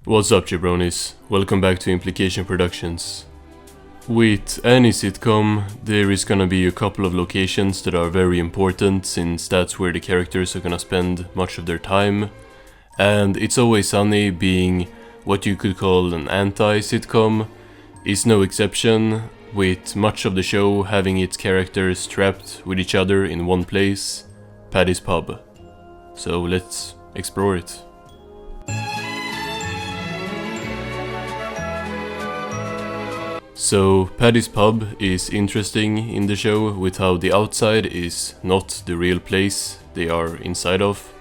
What's up, jabronis? Welcome back to Implication Productions. With any sitcom, there is gonna be a couple of locations that are very important, since that's where the characters are gonna spend much of their time. And It's Always Sunny, being what you could call an anti-sitcom, is no exception, with much of the show having its characters trapped with each other in one place, Paddy's pub. So let's explore it. So Paddy's pub is interesting in the show with how the outside is not the real place they are inside of,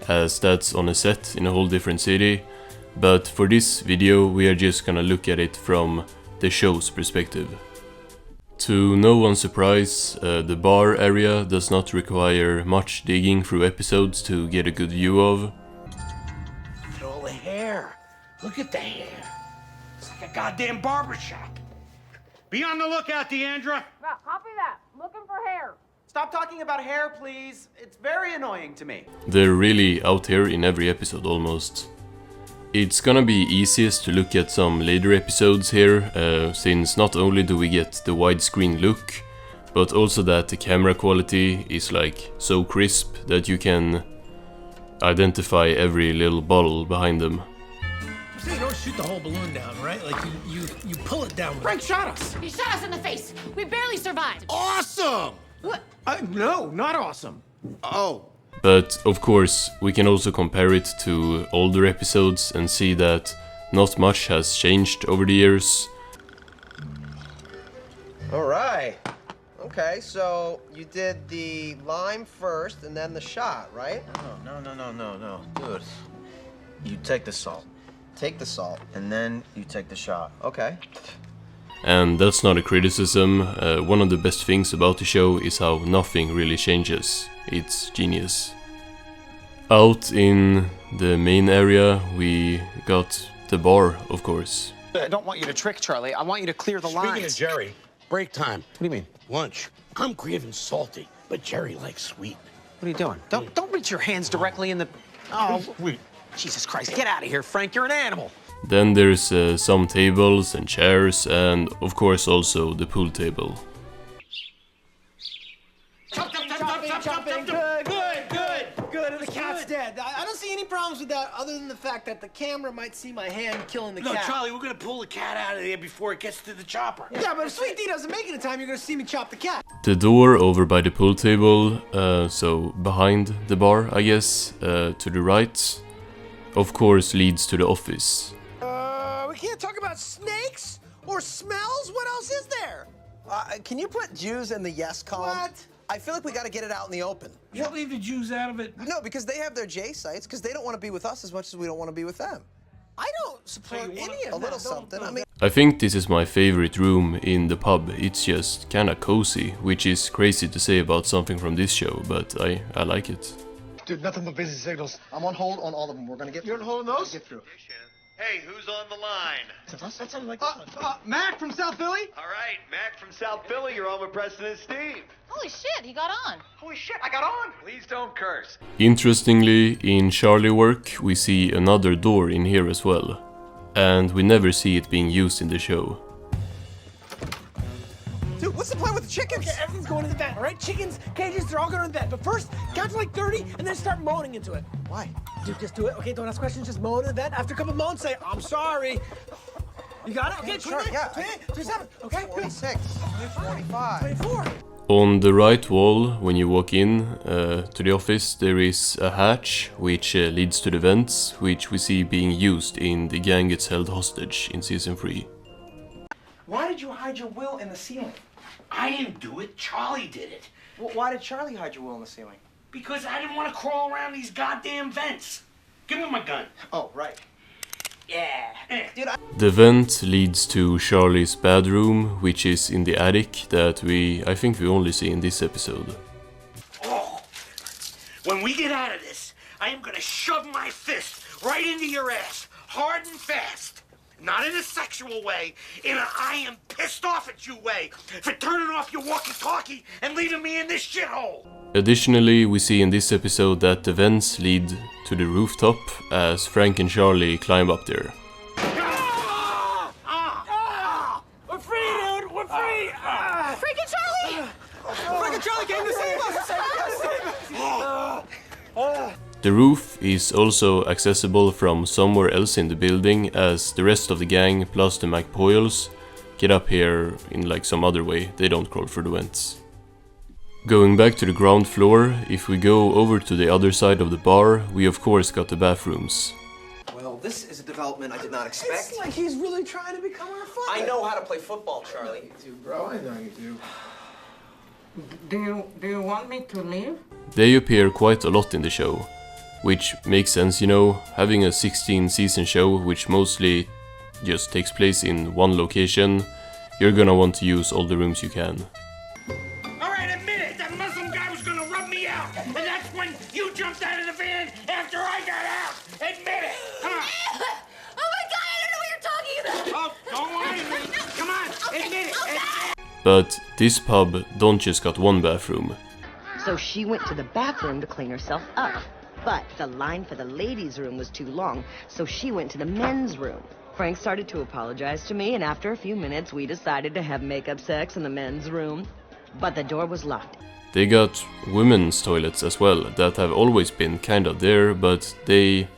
as that's on a set in a whole different city, but for this video we are just gonna look at it from the show's perspective. To no one's surprise, the bar area does not require much digging through episodes to get a good view of. Look at all the hair. Look at the hair. It's like a goddamn barbershop. Be on the lookout, Deandra. Yeah, copy that. Looking for hair. Stop talking about hair, please. It's very annoying to me. They're really out here in every episode almost. It's gonna be easiest to look at some later episodes here, since not only do we get the widescreen look, but also that the camera quality is like so crisp that you can identify every little bottle behind them. So you don't shoot the whole balloon down, right? Like you pull it down. Frank shot us. He shot us in the face. We barely survived. Awesome! What? No, not awesome. Oh. But of course, we can also compare it to older episodes and see that not much has changed over the years. All right. Okay, so you did the lime first and then the shot, right? No. Dude, you take the salt, Take the salt. and then you take the shot. Okay. And that's not a criticism. One of the best things about the show is how nothing really changes. It's genius. Out in the main area, we got the bar, of course. I don't want you to trick Charlie. I want you to clear the Speaking lines. of Jerry, break time. What do you mean? Lunch. I'm craving salty, but Jerry likes sweet. What are you doing? Don't reach your hands directly in the... Oh, Sweet. Jesus Christ. Get out of here, Frank. You're an animal. Then there's some tables and chairs, and of course also the pool table. Chopping. Good. And the cat's dead. I don't see any problems with that, other than the fact that the camera might see my hand killing the No, cat. Charlie, we're gonna pull the cat out of there before it gets to the chopper. Yeah, but if Sweet D doesn't make it in time, you're gonna see me chop the cat. The door over by the pool table, so behind the bar, I guess, to the right, of course leads to the office. We can't talk about snakes or smells. What else is there? Can you put Jews in the yes column? What? I feel like we got to get it out in the open. You don't leave the Jews out of it. No, because they have their J sites, because they don't want to be with us as much as we don't want to be with them. I don't support any of that. A little something. I mean, I think this is my favorite room in the pub. It's just kinda cozy, which is crazy to say about something from this show, but I like it. Dude, nothing but busy signals. I'm on hold on all of them. We're gonna get through. You're on hold on those? Get through. Hey, who's on the line? That sounded like this one. Mac from South Philly? All right, Mac from South Philly, you're on with President Steve. Holy shit, he got on. Holy shit, I got on! Please don't curse. Interestingly, in Charlie work, we see another door in here as well. And we never see it being used in the show. dude, what's the plan with the chickens? Okay, everything's going in the bed, all right? Chickens, cages, they're all going in the bed. But first, count to like 30 and then start moaning into it. Why? Dude, just do it. Okay, don't ask questions. Just moan in the bed. After a couple moans, say, I'm sorry. You got it? Okay, sure, 28, yeah. 28, 27. Okay, good. 26, 45. 24. On the right wall, when you walk in to the office, there is a hatch which leads to the vents, which we see being used in The Gang Gets Held Hostage in Season 3. Why did you hide your will in the ceiling? I didn't do it. Charlie did it. Well, why did Charlie hide your will in the ceiling? Because I didn't want to crawl around these goddamn vents. Give me my gun. Oh, right. Yeah. Dude, The vent leads to Charlie's bedroom, which is in the attic that I think we only see in this episode. Oh. When we get out of this, I am gonna shove my fist right into your ass, hard and fast. Not in a sexual way, in a I am pissed off at you way, for turning off your walkie-talkie and leaving me in this shithole. Additionally, we see in this episode that the vents lead to the rooftop as Frank and Charlie climb up there. Frank and Charlie came to save us! The roof is also accessible from somewhere else in the building, as the rest of the gang plus the McPoyles get up here in like some other way. They don't crawl through the vents. Going back to the ground floor, if we go over to the other side of the bar, we of course got the bathrooms. Well, this is a development I did not expect. It's like he's really trying to become our father. I know how to play football, Charlie. You do, bro. I know you do. Do you want me to leave? They appear quite a lot in the show, which makes sense, you know, having a 16-season show which mostly just takes place in one location, you're gonna want to use all the rooms you can. Alright, admit it! That Muslim guy was gonna rub me out! And that's when you jumped out of the van after I got out! Admit it! Come on! Oh my god, I don't know what you're talking about! Oh, don't lie to me! Come on! Admit it! But this pub don't just got one bathroom. So she went to the bathroom to clean herself up. But the line for the ladies' room was too long, so she went to the men's room. Frank started to apologize to me, and after a few minutes, we decided to have makeup sex in the men's room. But the door was locked. They got women's toilets as well, that have always been kinda there, but they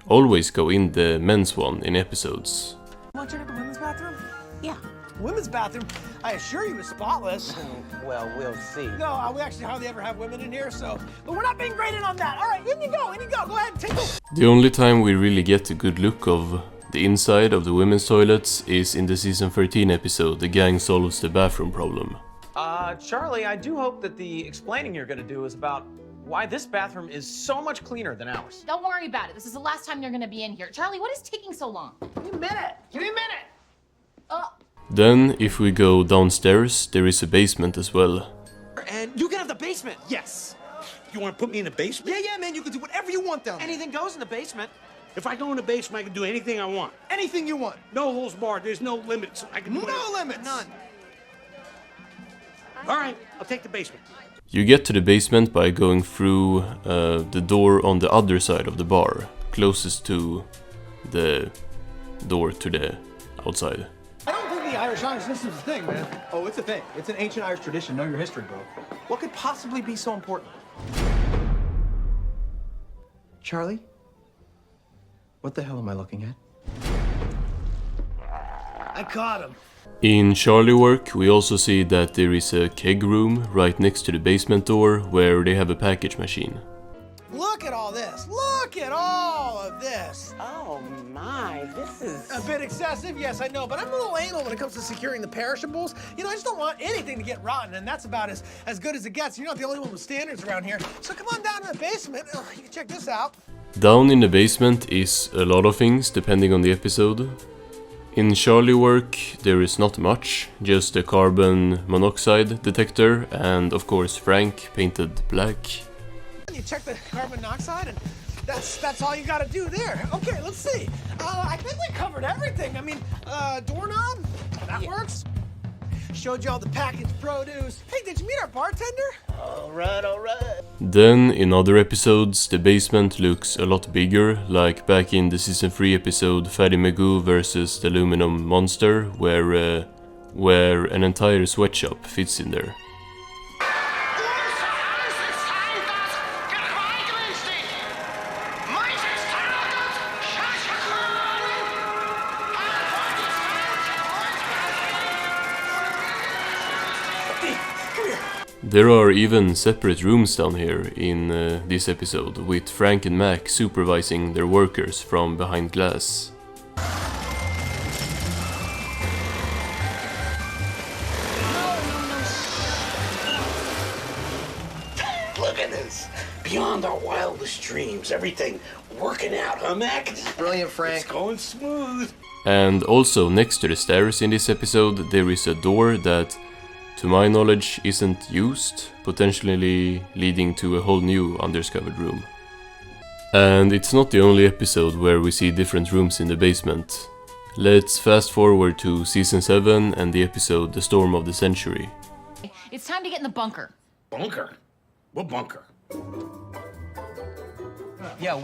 always go in the men's one in episodes. Want to check out the women's bathroom? Yeah. Women's bathroom, I assure you, is spotless. Well, we'll see. No, we actually hardly ever have women in here, so... But we're not being graded on that. All right, in you go, in you go. Go ahead, take a... The only time we really get a good look of the inside of the women's toilets is in the season 13 episode, The Gang Solves the Bathroom Problem. Charlie, I do hope that the explaining you're gonna do is about why this bathroom is so much cleaner than ours. Don't worry about it. This is the last time you're gonna be in here. Charlie, what is taking so long? Give me a minute. Give me a minute. Then, if we go downstairs, there is a basement as well. And you can have the basement. Yes! You wanna put me in the basement? Yeah, man, you can do whatever you want down there. Anything goes in the basement. If I go in the basement, I can do anything I want. Anything you want. No holds barred. There's no limits. I can do No limits. None. All right, I'll take the basement. You get to the basement by going through the door on the other side of the bar, closest to the door to the outside. I don't think the Irish honor system is a thing, man. Oh, it's a thing. It's an ancient Irish tradition. Know your history, bro. What could possibly be so important? Charlie? What the hell am I looking at? I caught him. In Charlie Work, we also see that there is a keg room right next to the basement door where they have a package machine. Look at all this. Look at all of this. Oh my, this is... A bit excessive, yes, I know, but I'm a little anal when it comes to securing the perishables. You know, I just don't want anything to get rotten, and that's about as good as it gets. You're not the only one with standards around here. So come on down to the basement. You can check this out. Down in the basement is a lot of things, depending on the episode. In Charlie Work, there is not much, just a carbon monoxide detector, and of course Frank painted black. You check the carbon monoxide, and that's all you gotta do there. Okay, let's see. I think we covered everything. I mean, doorknob, that works. Showed you all the packaged produce. Hey, did you meet our bartender? All right, all right. Then, in other episodes, the basement looks a lot bigger, like back in the season 3 episode Fatty Magoo versus the Aluminum Monster, where an entire sweatshop fits in there. There are even separate rooms down here in this episode, with Frank and Mac supervising their workers from behind glass. Look at this. Beyond our wildest dreams. Everything working out, huh, Mac? Brilliant, Frank. It's going smooth. And also next to the stairs in this episode, there is a door that, to my knowledge, isn't used, potentially leading to a whole new undiscovered room. And it's not the only episode where we see different rooms in the basement. Let's fast forward to season 7 and the episode The Storm of the Century. It's time to get in the bunker. Bunker? What bunker? Yeah,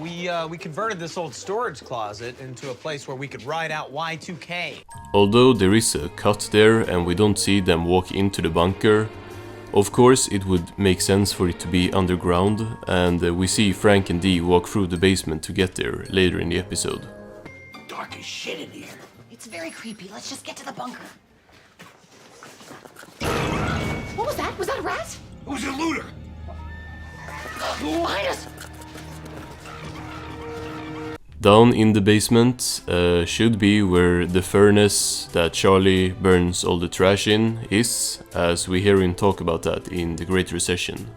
we converted this old storage closet into a place where we could ride out Y2K. Although there is a cut there and we don't see them walk into the bunker, Of course, it would make sense for it to be underground, and we see Frank and Dee walk through the basement to get there later in the episode. Dark as shit in here. It's very creepy. Let's just get to the bunker. What was that? Was that a rat? It was a looter. Linus! Down in the basement should be where the furnace that Charlie burns all the trash in is, as we hear him talk about that in The Great Recession.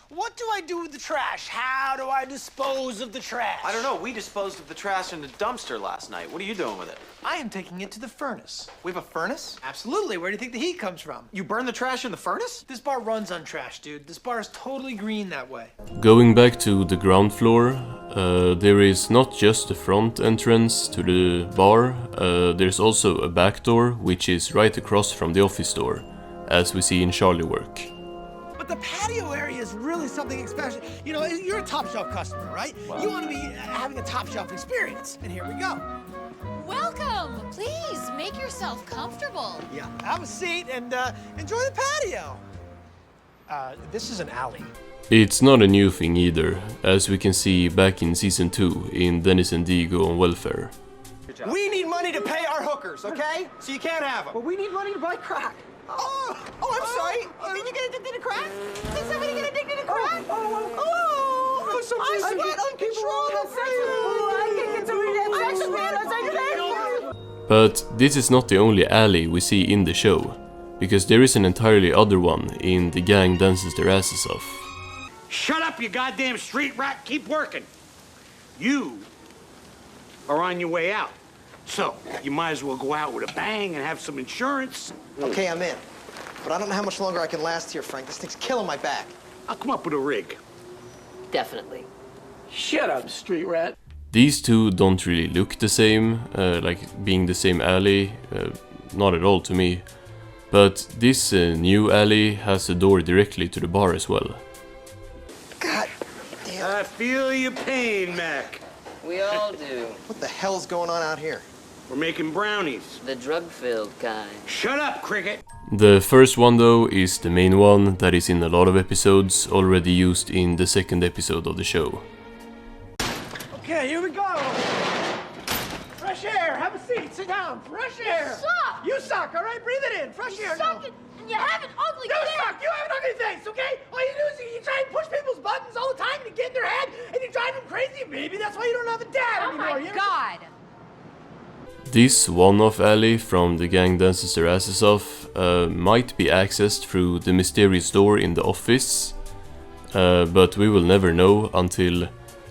What do I do with the trash? How do I dispose of the trash? I don't know. We disposed of the trash in the dumpster last night. What are you doing with it? I am taking it to the furnace. We have a furnace? Absolutely. Where do you think the heat comes from? You burn the trash in the furnace? This bar runs on trash, dude. This bar is totally green that way. Going back to the ground floor, there is not just the front entrance to the bar, there's also a back door which is right across from the office door, as we see in Charlie work. But the patio area is really something special. You know, you're a top shelf customer, right? Wow. You want to be having a top shelf experience. And here we go. Welcome! Please, make yourself comfortable. Yeah, have a seat and enjoy the patio. This is an alley. It's not a new thing either, as we can see back in season 2 in Dennis and Dee Go on Welfare. We need money to pay our hookers, okay? So you can't have them. But we need money to buy crack. Oh, I'm sorry. Did you get addicted to crack? Did somebody get addicted to crack? I sweat uncontrollably. But this is not the only alley we see in the show, because there is an entirely other one in The Gang Dances Their Asses Off. Shut up, you goddamn street rat. Keep working. You are on your way out. So, you might as well go out with a bang and have some insurance. Okay, I'm in. But I don't know how much longer I can last here, Frank. This thing's killing my back. I'll come up with a rig. Definitely. Shut up, street rat. These two don't really look the same, like being the same alley, not at all to me. But this new alley has a door directly to the bar as well. God damn. I feel your pain, Mac. We all do. What the hell's going on out here? We're making brownies. The drug-filled kind. Shut up, Cricket. The first one though is the main one that is in a lot of episodes, already used in the second episode of the show. Okay, here we go. Fresh air, have a seat, sit down. Fresh air. suck! You suck, all right? Breathe it in. Fresh air now. And you have an ugly You face! suck! You have an ugly face, okay? All you do is you try and push people's buttons all the time and you get in their head and you drive them crazy. Maybe that's why you don't have a dad Oh anymore. my god! This one-off alley from The Gang Dances Their Asses Off might be accessed through the mysterious door in the office, but we will never know until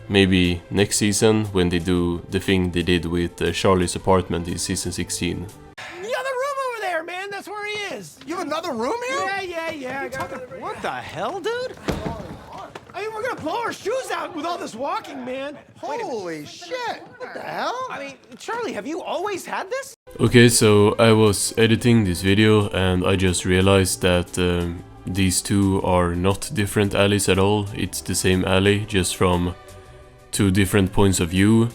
maybe next season when they do the thing they did with Charlie's apartment in season 16. The other room over there, man. That's where he is. You have another room here? Yeah. I got it. What the hell, dude? I mean, we're gonna blow our shoes out with all this walking, man. Holy shit! What the hell? I mean, Charlie, have you always had this? Okay, so I was editing this video and I just realized that these two are not different alleys at all. It's the same alley, just from two different points of view.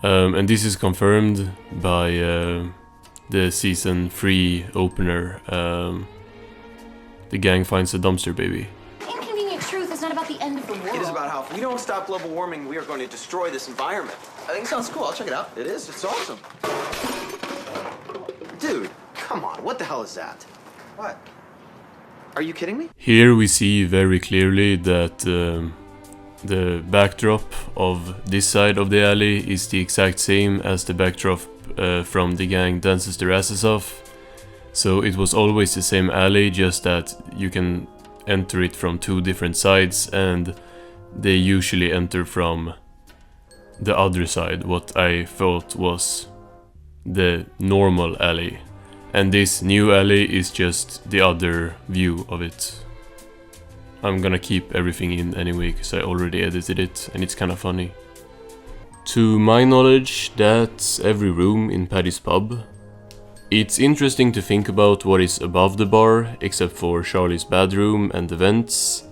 And this is confirmed by the season 3 opener. The gang finds a dumpster baby. Inconvenient truth is not about the end of the world. It is about how if we don't stop global warming, we are going to destroy this environment. I think it sounds cool. I'll check it out. It is. It's awesome. Dude, come on. What the hell is that? What? Are you kidding me? Here we see very clearly that the backdrop of this side of the alley is the exact same as the backdrop from The Gang Dances Their Asses Off. So it was always the same alley, just that you can enter it from two different sides, and they usually enter from the other side, what I thought was the normal alley. And this new alley is just the other view of it. I'm gonna keep everything in anyway, because I already edited it, and it's kinda funny. To my knowledge, that's every room in Paddy's pub. It's interesting to think about what is above the bar, except for Charlie's bedroom and the vents.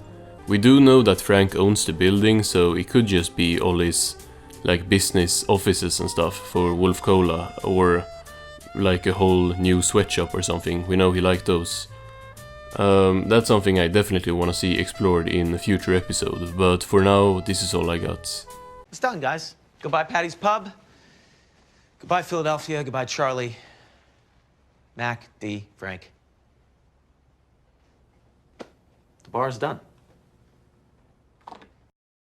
We do know that Frank owns the building, so it could just be all his like business offices and stuff for Wolf Cola, or like a whole new sweatshop or something. We know he liked those. That's something I definitely want to see explored in a future episode, but for now, this is all I got. It's done, guys. Goodbye, Paddy's Pub. Goodbye, Philadelphia. Goodbye, Charlie. Mac, D, Frank. The bar is done.